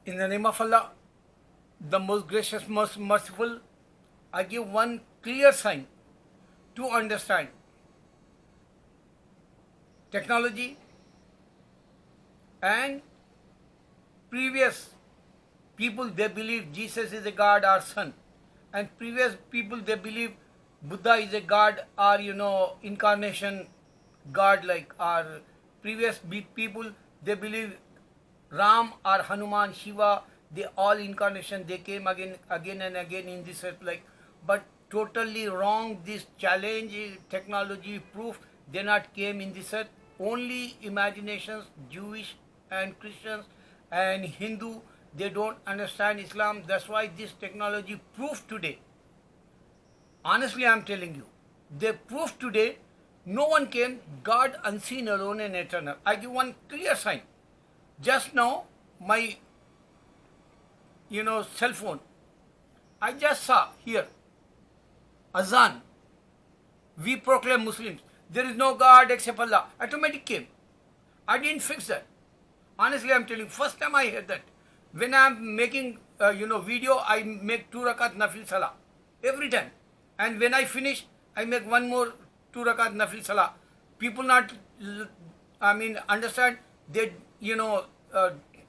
In the name of Allah, the most gracious, most merciful, I give one clear sign to understand. Technology and previous people, they believe Jesus is a God or son, and previous people, they believe Buddha is a God or incarnation God, like, or previous people, they believe Ram or Hanuman, Shiva, they all incarnation, they came again and again in this earth, like, but totally wrong. This challenge, technology proof they not came in this earth. Only imaginations, Jewish and Christians and Hindu, they don't understand Islam. That's why this technology proof today. Honestly, I'm telling you, they prove today no one came, God unseen, alone and eternal. I give one clear sign. Just now, my cell phone, I just saw here, Azan, we proclaim Muslims, there is no God except Allah. Automatic came. I didn't fix that. Honestly, I'm telling you, first time I heard that. When I'm making, video, I make 2 rakat nafil salah every time. And when I finish, I make one more 2 rakat nafil salah. People not, understand, they,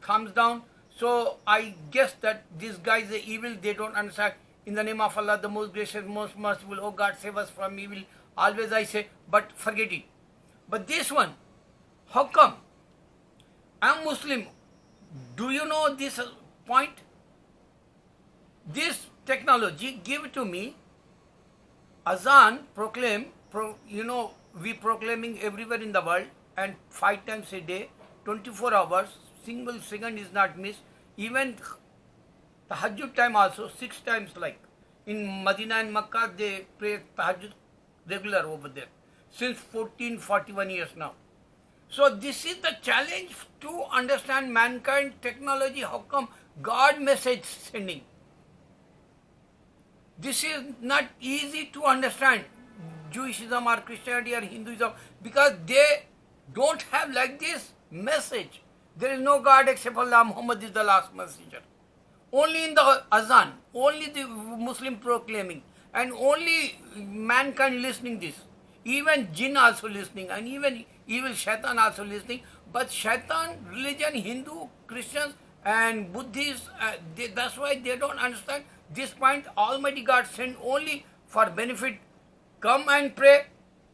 thumbs down. So I guess that these guys are evil, they don't understand. In the name of Allah, the most gracious, most merciful, oh God, save us from evil. Always I say, but forget it. But this one, how come? I'm Muslim. Do you know this point? This technology give to me, Azan proclaim, we proclaiming everywhere in the world, and 5 times a day, 24 hours, single second is not missed. Even Tahajjud time also, 6 times, like in Medina and Makkah, they pray Tahajjud regular over there since 1441 years now. So this is the challenge to understand mankind, technology, how come God message sending. This is not easy to understand, Jewishism or Christianity or Hinduism, because they don't have like this message. There is no God except Allah, Muhammad is the last messenger. Only in the Azan, only the Muslim proclaiming, and only mankind listening this. Even jinn also listening, and even evil shaitan also listening. But shaitan, religion, Hindu, Christians and Buddhists, that's why they don't understand this point. Almighty God sent only for benefit. Come and pray,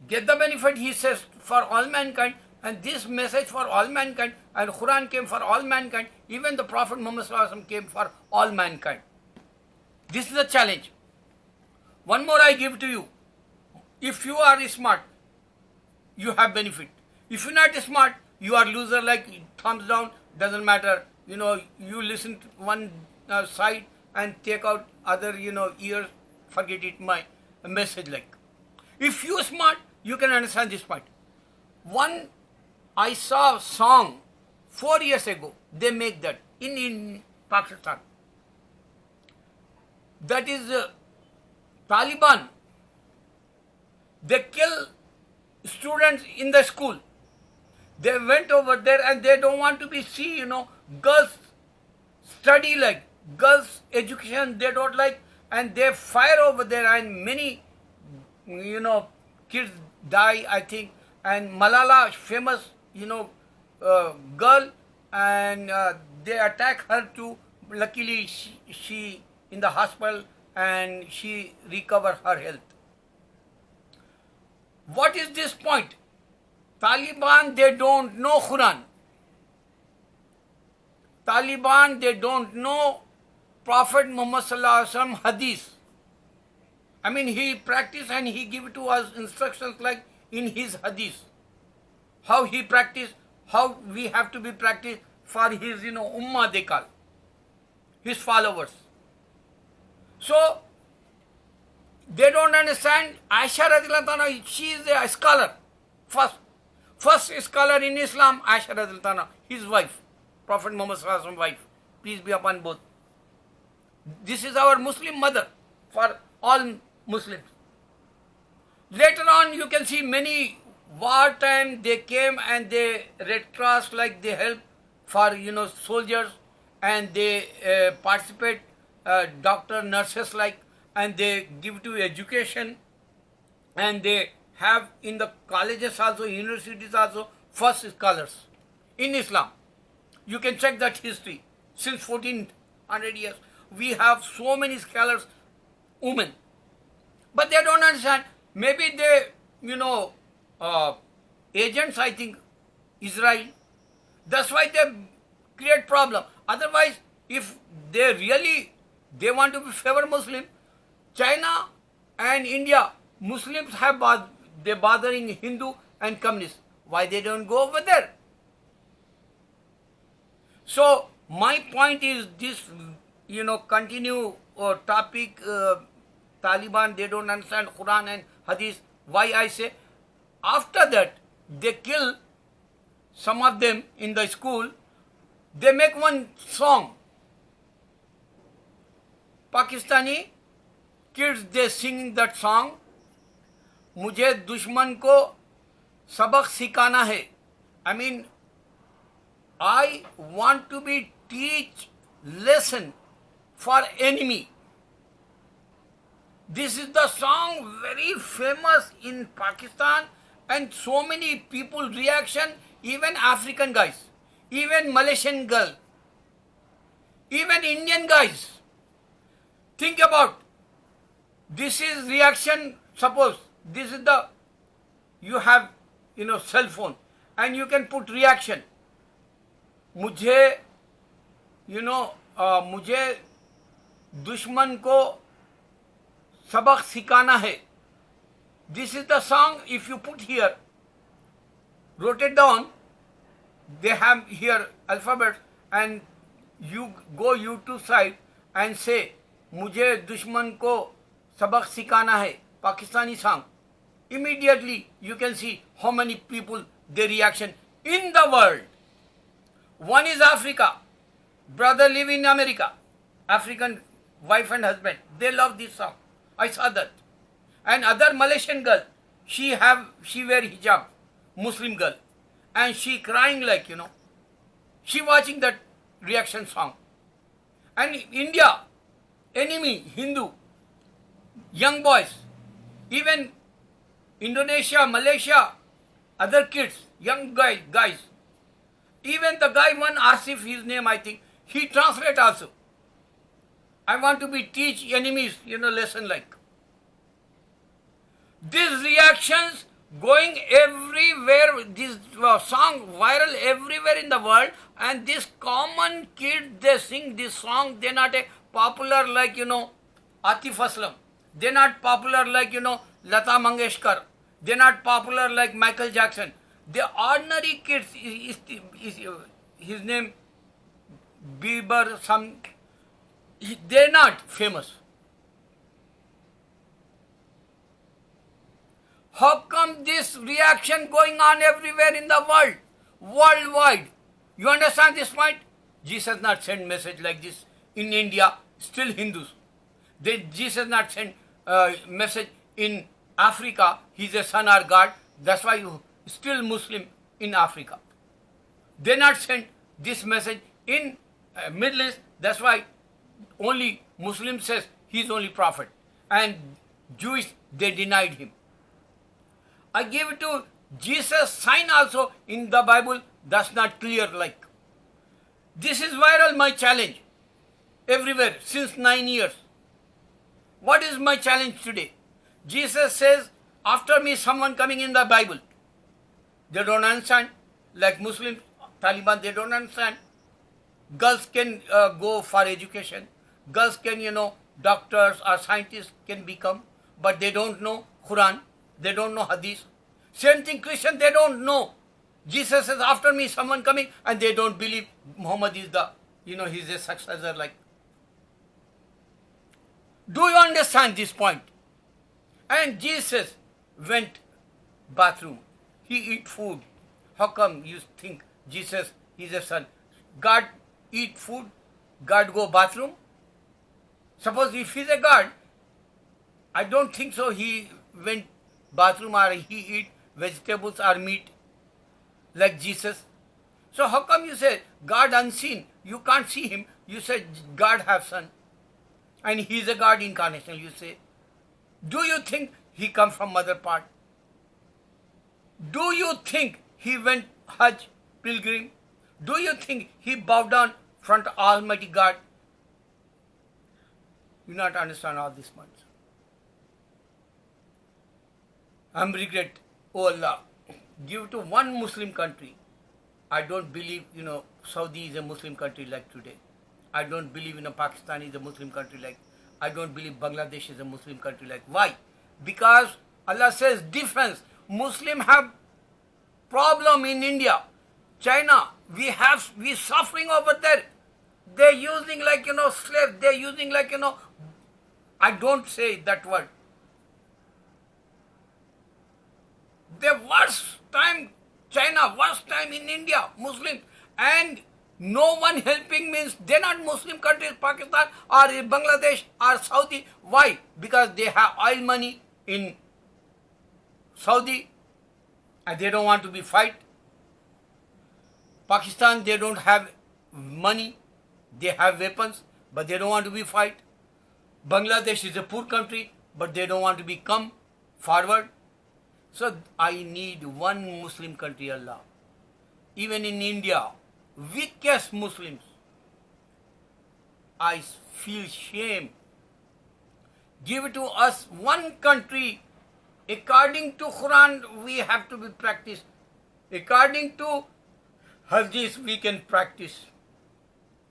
get the benefit, he says, for all mankind. And this message for all mankind, and Quran came for all mankind. Even the Prophet Muhammad Sallallahu Alaihi Wasallam came for all mankind. This is the challenge. One more I give to you. If you are smart, you have benefit. If you're not smart, you are loser, like thumbs down, doesn't matter. You listen to one side and take out other, ears, forget it, my message like. If you are smart, you can understand this point. One, I saw a song 4 years ago, they make that in Pakistan. That is Taliban. They kill students in the school. They went over there and they don't want to be see, girls study, like girls education they don't like, and they fire over there, and many, kids die, I think. And Malala, famous, girl, and they attack her too. Luckily, she in the hospital and she recovered her health. What is this point? Taliban, they don't know Quran. Taliban, they don't know Prophet Muhammad Sallallahu Alaihi Wasallam hadith. He practiced and he give to us instructions like in his hadith. How he practiced, how we have to be practiced for his, ummah they call, his followers. So, they don't understand. Aisha Radhiyallahu anha, she is a scholar. First scholar in Islam, Aisha Radhiyallahu anha, his wife, Prophet Muhammad Sallallahu Alaihi Wasallam's wife. Peace be upon both. This is our Muslim mother for all Muslims. Later on, you can see many wartime, they came and they Red Cross, like they help for, soldiers. and they participate, doctor, nurses like, and they give to education, and they have in the colleges also, universities also, first scholars in Islam. You can check that history. Since 1400 years, we have so many scholars, women. But they don't understand. Maybe they, agents, I think, Israel. That's why they create problem. Otherwise, if they want to be favor Muslim, China and India, Muslims have they bothering Hindu and communists. Why they don't go over there? So my point is this, continue topic, Taliban, they don't understand Quran and Hadith. Why I say? After that, they kill some of them in the school. They make one song. Pakistani kids, they sing that song. मुझे दुश्मन को सबक सिखाना है. I mean, I want to be teach lesson for enemy. This is the song very famous in Pakistan, and so many people reaction, even African guys, even Malaysian girl, even Indian guys. Think about, this is reaction. Suppose this is you have cell phone and you can put reaction. मुझे मुझे दुश्मन को सबक सिखाना है. This is the song. If you put here, wrote it down, they have here alphabet, and you go YouTube site and say मुझे दुश्मन को सबक सिखाना है, Pakistani song. Immediately you can see how many people their reaction in the world. One is Africa, brother live in America, African wife and husband, they love this song. I saw that. And other Malaysian girl, she wear hijab, Muslim girl, and she crying like, she watching that reaction song. And India, enemy, Hindu, young boys, even Indonesia, Malaysia, other kids, young guys, even the guy, one Asif, his name I think, he translate also. I want to be teach enemies, lesson like. These reactions going everywhere, this song viral everywhere in the world, and this common kid, they sing this song, they're not popular like, Atif Aslam. They're not popular like, Lata Mangeshkar. They're not popular like Michael Jackson. The ordinary kids, his name Bieber, they're not famous. How come this reaction going on everywhere in the world, worldwide? You understand this point? Jesus not send message like this in India, still Hindus. Jesus not send message in Africa, he's a son or God, that's why you still Muslim in Africa. They not send this message in Middle East, that's why only Muslim says he's only prophet, and Jewish, they denied him. I gave it to Jesus sign also in the Bible, that's not clear like. This is viral, my challenge, everywhere, since 9 years. What is my challenge today? Jesus says, after me someone coming in the Bible. They don't understand, like Muslims, Taliban, they don't understand. Girls can go for education. Girls can, doctors or scientists can become, but they don't know Quran, they don't know Hadith. Same thing, Christian, they don't know. Jesus says, after me someone coming, and they don't believe Muhammad is he's a successor like. Do you understand this point? And Jesus went bathroom. He eat food. How come you think Jesus is a son? God eat food, God go bathroom? Suppose if he's a God, I don't think so he went bathroom or he eat vegetables or meat like Jesus. So how come you say God unseen? You can't see him. You say God have son, and he is a God incarnation. You say, do you think he come from mother part? Do you think he went Hajj pilgrim? Do you think he bowed down front of Almighty God? You not understand all this much. I'm regret, oh Allah, give to one Muslim country. I don't believe, Saudi is a Muslim country like today. I don't believe, Pakistan is a Muslim country like. I don't believe Bangladesh is a Muslim country like. Why? Because Allah says difference. Muslim have problem in India, China. We suffering over there. They're using like, slaves. They're using like, I don't say that word. The worst time, China, worst time in India, Muslims, and no one helping means they're not Muslim countries, Pakistan or Bangladesh or Saudi. Why? Because they have oil money in Saudi and they don't want to be fight. Pakistan, they don't have money, they have weapons, but they don't want to be fight. Bangladesh is a poor country, but they don't want to become forward. So I need one Muslim country, Allah. Even in India, weakest Muslims, I feel shame. Give it to us one country. According to Quran, we have to be practiced. According to Hadith, we can practice.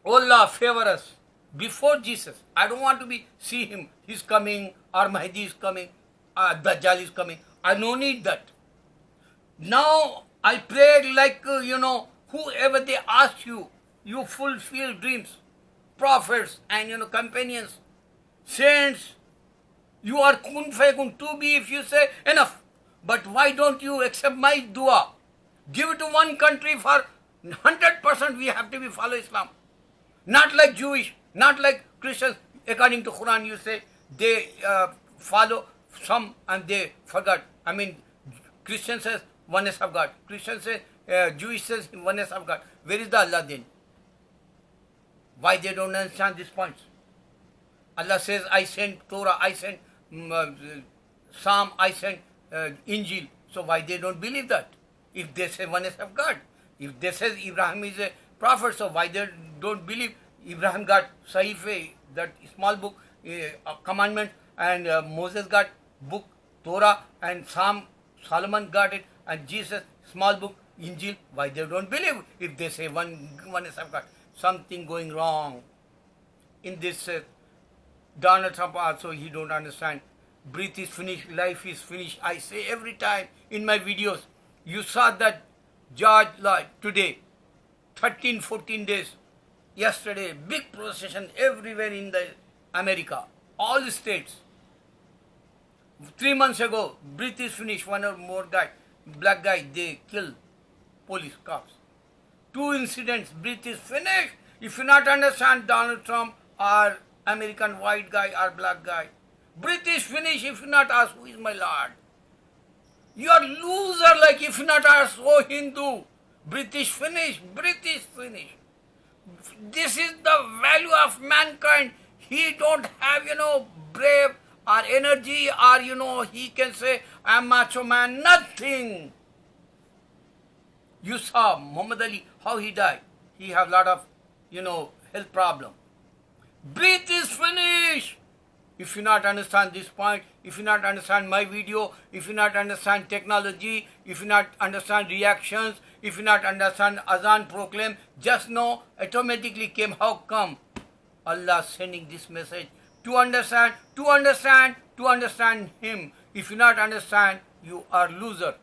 Allah favor us before Jesus. I don't want to see him. He's coming, or Mahdi is coming, Dajjal is coming. I don't need that. Now I pray like, whoever they ask you, you fulfill dreams. Prophets and, companions, saints. You are kun fayakun to be if you say enough. But why don't you accept my dua? Give it to one country for 100% we have to be follow Islam. Not like Jewish, not like Christians. According to Quran, you say they follow some and they forgot. I mean, Christian says oneness of God. Christian says, Jewish says oneness of God. Where is the Allah then? Why they don't understand these points? Allah says, I sent Torah, I sent Psalm, I sent Injil. So why they don't believe that? If they say oneness of God. If they say Ibrahim is a prophet, so why they don't believe Ibrahim got Sahife, that small book, commandment, and Moses got book, Torah, and Psalm, Solomon got it, and Jesus, small book, Injil. Why they don't believe if they say oneness of God? Something going wrong. In this, Donald Trump also, he don't understand. Breath is finished, life is finished. I say every time in my videos, you saw that George Floyd today, 13, 14 days, yesterday, big procession everywhere in the America, all the states. 3 months ago, breath is finished, one or more guy, black guy, they killed police cops. 2 incidents, breath is finished. If you not understand Donald Trump or American white guy or black guy, breath is finished if you not ask who is my Lord. You are loser like if you not ask, oh Hindu, breath is finished, breath is finished. This is the value of mankind. He don't have, brave or energy or, he can say, I'm macho man, nothing. You saw Muhammad Ali, how he died. He have lot of, health problem. Breath is finished. If you not understand this point, if you not understand my video, if you not understand technology, if you not understand reactions, if you not understand Azan proclaim, just know automatically came how come Allah sending this message to understand him. If you not understand, you are loser.